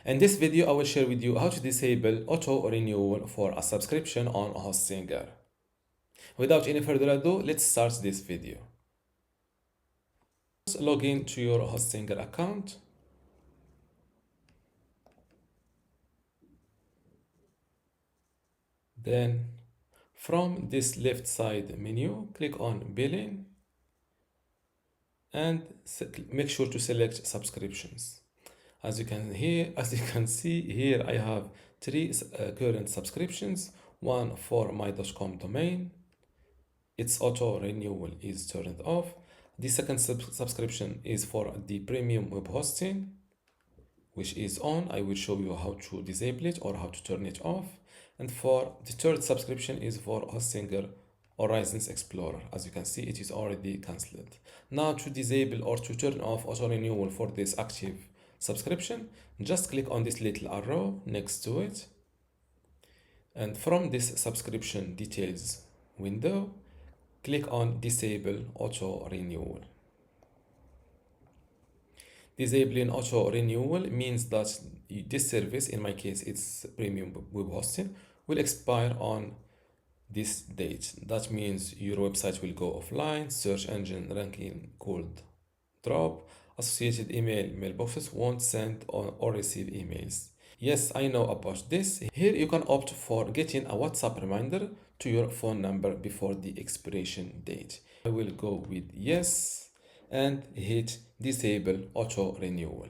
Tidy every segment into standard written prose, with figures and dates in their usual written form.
In this video, I will share with you how to disable auto renewal for a subscription on Hostinger. Without any further ado, let's start this video. First, log in to your Hostinger account. Then from this left side menu, click on billing and make sure to select subscriptions. As you can see here, I have three current subscriptions. One for my dotcom domain. Its auto renewal is turned off. The second subscription is for the premium web hosting, which is on. I will show you how to disable it or how to turn it off. And for the third subscription is for Hostinger Horizons Explorer. As you can see, it is already cancelled. Now to disable or to turn off auto renewal for this active subscription, just click on this little arrow next to it. And from this subscription details window, click on disable auto renewal. Disabling auto renewal means that this service, in my case it's premium web hosting, will expire on this date. That means your website will go offline, search engine ranking could drop, associated mailboxes won't send or receive emails. Yes, I know about this. Here you can opt for getting a WhatsApp reminder to your phone number before the expiration date. I will go with yes and hit disable auto renewal.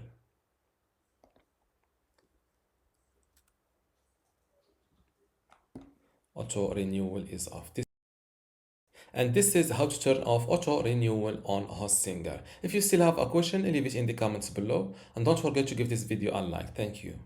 Auto renewal is off. And this is how to turn off auto renewal on Hostinger. If you still have a question, leave it in the comments below and don't forget to give this video a like. Thank you.